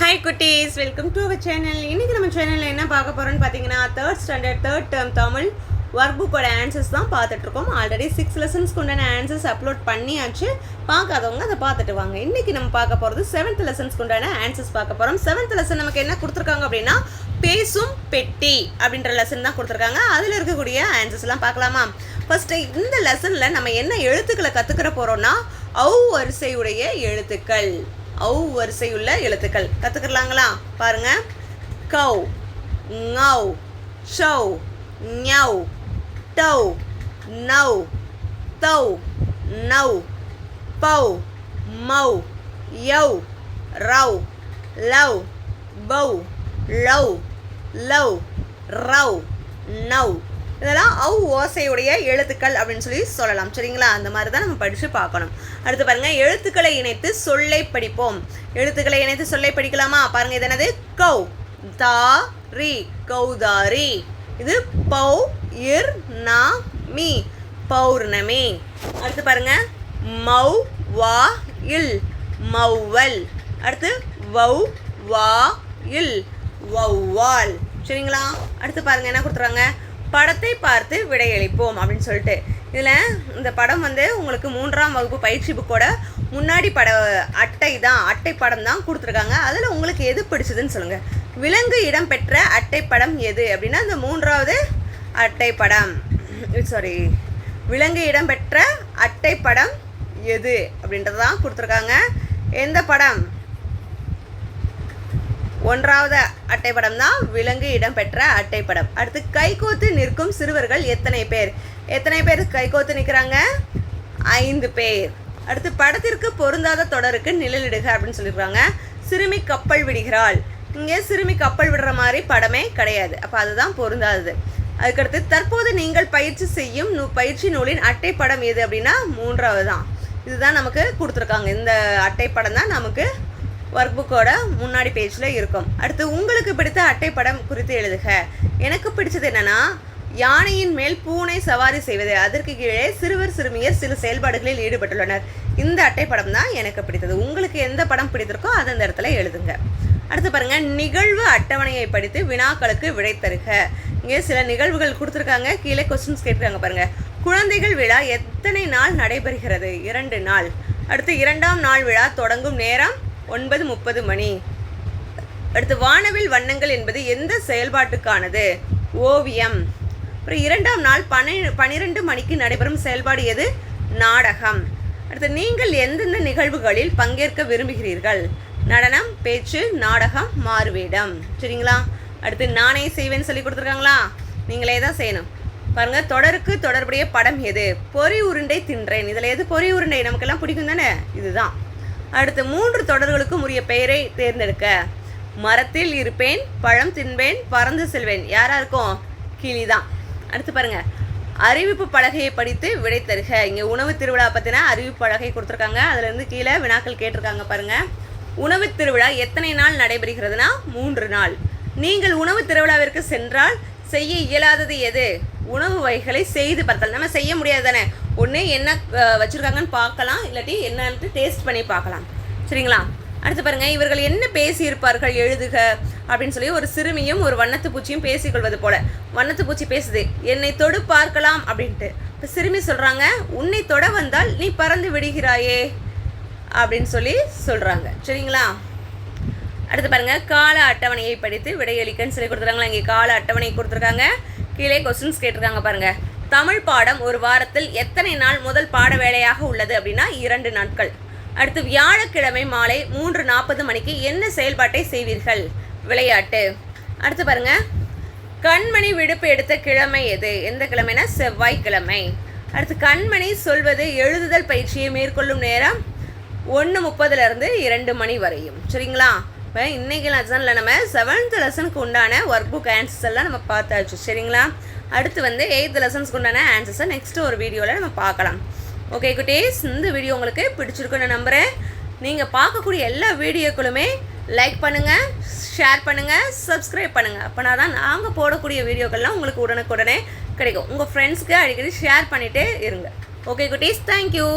Hi குட்டீஸ், welcome to our channel. இன்றைக்கி நம்ம சேனலில் என்ன பார்க்க போகிறோன்னு பார்த்தீங்கன்னா 3rd standard 3rd term Tamil work புக்கோட ஆன்சர்ஸ் தான் பார்த்துட்ருக்கோம். ஆல்ரெடி 6 லெசன்ஸ்க்கு உண்டான ஆன்சர்ஸ் அப்லோட் பண்ணியாச்சு. பார்க்காதவங்க அதை பார்த்துட்டு வாங்க. இன்றைக்கி நம்ம பார்க்க போகிறது 7th லெசன்ஸ்க்கு உண்டான ஆன்சர்ஸ் பார்க்க போகிறோம். 7th லெசன் நமக்கு என்ன கொடுத்துருக்காங்க அப்படின்னா பேசும் பெட்டி அப்படின்ற லெசன் தான் கொடுத்துருக்காங்க. அதில் இருக்கக்கூடிய ஆன்சர்ஸ்லாம் பார்க்கலாமா? ஃபஸ்ட்டு இந்த லெசனில் நம்ம என்ன எழுத்துக்களை கற்றுக்கிற போகிறோன்னா வரிசையுடைய எழுத்துக்கள், வரிசையுள்ள எழுத்துக்கள் கற்றுக்கலாங்களா? பாருங்க. கவ், ngவ், ஷவ், ஞவ், டவ், நவ், தவ், நவ், பவ், மவ், யவ், ரவ், லவ், பவ், லவ், லவ், ரவ், நவ். இதெல்லாம் ஓசையுடைய எழுத்துக்கள் அப்படின்னு சொல்லலாம். சரிங்களா? அந்த மாதிரி தான் நம்ம படித்து பார்க்கணும். அடுத்து பாருங்கள், எழுத்துக்களை இணைத்து சொல்லை படிப்போம். எழுத்துக்களை இணைத்து சொல்லை படிக்கலாமா? பாருங்கள், இது என்னது? கௌ, தா, ரி, கௌதாரி. இது பௌ, இர், நா, மீ, பௌர்ணமி. அடுத்து பாருங்கள், மௌ, வா, இல், மௌவல். அடுத்து வௌ, வா, இல், வௌவால். சரிங்களா? அடுத்து பாருங்கள், என்ன கொடுத்துறாங்க? படத்தை பார்த்து விடையளிப்போம் அப்படின்னு சொல்லிட்டு. இதில் இந்த படம் உங்களுக்கு 3ஆம் வகுப்பு பயிற்சி புக்கோட முன்னாடி அட்டை படம் தான் கொடுத்துருக்காங்க. அதில் உங்களுக்கு எது பிடிச்சதுன்னு சொல்லுங்கள். விலங்கு இடம் பெற்ற அட்டைப்படம் எது அப்படின்னா இந்த 3வது அட்டைப்படம். விலங்கு இடம் பெற்ற அட்டைப்படம் எது அப்படின்றது தான் கொடுத்துருக்காங்க. எந்த படம்? 1வது அட்டைப்படம் தான் விலங்கு இடம்பெற்ற அட்டைப்படம். அடுத்து கைகோத்து நிற்கும் சிறுவர்கள் எத்தனை பேர்? எத்தனை பேர் கைகோத்து நிற்கிறாங்க? 5 பேர். அடுத்து படத்திற்கு பொருந்தாத தொடருக்கு நிழலிடுக அப்படின்னு சொல்லியிருக்காங்க. சிறுமி கப்பல் விடுகிறாள். இங்கே சிறுமி கப்பல் விடுற மாதிரி படமே கிடையாது. அப்போ அதுதான் பொருந்தாதது. அதுக்கடுத்து தற்போது நீங்கள் பயிற்சி செய்யும் பயிற்சி நூலின் அட்டைப்படம் எது அப்படின்னா 3வது தான். இதுதான் நமக்கு கொடுத்துருக்காங்க. இந்த அட்டைப்படம் தான் நமக்கு ஒர்க் புக்கோட முன்னாடி பேஜில் இருக்கும். அடுத்து உங்களுக்கு பிடித்த அட்டைப்படம் குறித்து எழுதுக. எனக்கு பிடிச்சது என்னென்னா யானையின் மேல் பூனை சவாரி செய்வது. அதற்கு கீழே சிறுவர் சிறுமியர் சில செயல்பாடுகளில் ஈடுபட்டுள்ளனர். இந்த அட்டைப்படம் தான் எனக்கு பிடித்தது. உங்களுக்கு எந்த படம் பிடித்திருக்கோ அதை அந்த இடத்துல எழுதுங்க. அடுத்து பாருங்கள், நிகழ்வு அட்டவணையை படித்து வினாக்களுக்கு விடை தருக. இங்கே சில நிகழ்வுகள் கொடுத்துருக்காங்க. கீழே கொஸ்டின்ஸ் கேட்டிருக்காங்க பாருங்கள். குழந்தைகள் விழா எத்தனை நாள் நடைபெறுகிறது? 2 நாள். அடுத்து 2ஆம் நாள் விழா தொடங்கும் நேரம் 9:30 மணி. அடுத்து வானவில் வண்ணங்கள் என்பது எந்த செயல்பாட்டுக்கானது? ஓவியம். அப்புறம் 2ஆம் நாள் 12 மணிக்கு நடைபெறும் செயல்பாடு எது? நாடகம். அடுத்து நீங்கள் எந்தெந்த நிகழ்வுகளில் பங்கேற்க விரும்புகிறீர்கள்? நடனம், பேச்சு, நாடகம், மாறுவேடம். சரிங்களா? அடுத்து நானே செய்வேன்னு சொல்லி கொடுத்துருக்காங்களா? நீங்களே தான் செய்யணும். பாருங்கள், தொடருக்கு தொடர்புடைய படம் எது? பொறி உருண்டை தின்றேன். இதில் எது பொறி உருண்டை? நமக்கெல்லாம் பிடிக்கும் தானே? இதுதான். அடுத்து 3 தொடர்களுக்கும் உரிய பெயரை தேர்ந்தெடுக்க. மரத்தில் இருப்பேன், பழம் தின்பேன், பறந்து செல்வேன். யாராக இருக்கும்? கிளி தான். அடுத்து பாருங்கள், அறிவிப்பு பலகையை படித்து விடை தருக. இங்கே உணவு திருவிழா பற்றின அறிவிப்பு பலகை கொடுத்துருக்காங்க. அதுலேருந்து கீழே வினாக்கள் கேட்டிருக்காங்க பாருங்கள். உணவு திருவிழா எத்தனை நாள் நடைபெறுகிறதுனா 3 நாள். நீங்கள் உணவு திருவிழாவிற்கு சென்றால் செய்ய இயலாதது எது? உணவு வகைகளை செய்து பார்த்தல். நம்ம செய்ய முடியாது தானே. ஒன்று என்ன வச்சுருக்காங்கன்னு பார்க்கலாம், இல்லாட்டி என்னன்ட்டு டேஸ்ட் பண்ணி பார்க்கலாம். சரிங்களா? அடுத்து பாருங்கள், இவர்கள் என்ன பேசியிருப்பார்கள் எழுதுக அப்படின்னு சொல்லி ஒரு சிறுமியும் ஒரு வண்ணத்து பூச்சியும் பேசிக்கொள்வது போல. வண்ணத்து பூச்சி பேசுது, என்னை தொடு பார்க்கலாம் அப்படின்ட்டு. இப்போ சிறுமி சொல்கிறாங்க, உன்னை தொட வந்தால் நீ பறந்து விடுகிறாயே அப்படின்னு சொல்கிறாங்க. சரிங்களா? அடுத்து பாருங்கள், கால அட்டவணையை படித்து விடையளிக்கன்னு சொல்லி கொடுத்துருக்காங்களா? இங்கே கால அட்டவணை கொடுத்துருக்காங்க. கீழே கொஸ்டின்ஸ் கேட்டிருக்காங்க பாருங்கள். தமிழ் பாடம் ஒரு வாரத்தில் எத்தனை நாள் முதல் பாட வேலையாக உள்ளது அப்படின்னா 2 நாட்கள். அடுத்து வியாழக்கிழமை மாலை 3:40 மணிக்கு என்ன செயல்பாட்டை செய்வீர்கள்? விளையாட்டு. அடுத்து பாருங்கள், கண்மணி விடுப்பு எடுத்த கிழமை எது? எந்த கிழமைனா செவ்வாய்க்கிழமை. அடுத்து கண்மணி சொல்வது எழுதுதல் பயிற்சியை மேற்கொள்ளும் நேரம் 1:30 2 மணி வரையும். சரிங்களா? இப்போ இன்றைக்கி லெசனில் நம்ம 7th லெசனுக்கு உண்டான ஒர்க் புக் ஆன்சர்ஸ் எல்லாம் நம்ம பார்த்தாச்சு. சரிங்களா? அடுத்து 8th லெசன்ஸ்க்கு உண்டான ஆன்சர்ஸை நெக்ஸ்ட்டு ஒரு வீடியோவில் நம்ம பார்க்கலாம். ஓகே குட்டீஸ், இந்த வீடியோ உங்களுக்கு பிடிச்சிருக்குன்னு நம்புகிறேன். நீங்கள் பார்க்கக்கூடிய எல்லா வீடியோக்களுமே லைக் பண்ணுங்கள், ஷேர் பண்ணுங்கள், சப்ஸ்கிரைப் பண்ணுங்கள். அப்போனா தான் நாங்கள் போடக்கூடிய வீடியோக்கள்லாம் உங்களுக்கு உடனுக்குடனே கிடைக்கும். உங்கள் ஃப்ரெண்ட்ஸ்க்கு அடிக்கடி ஷேர் பண்ணிகிட்டே இருங்க. ஓகே குட்டீஸ், தேங்க்யூ.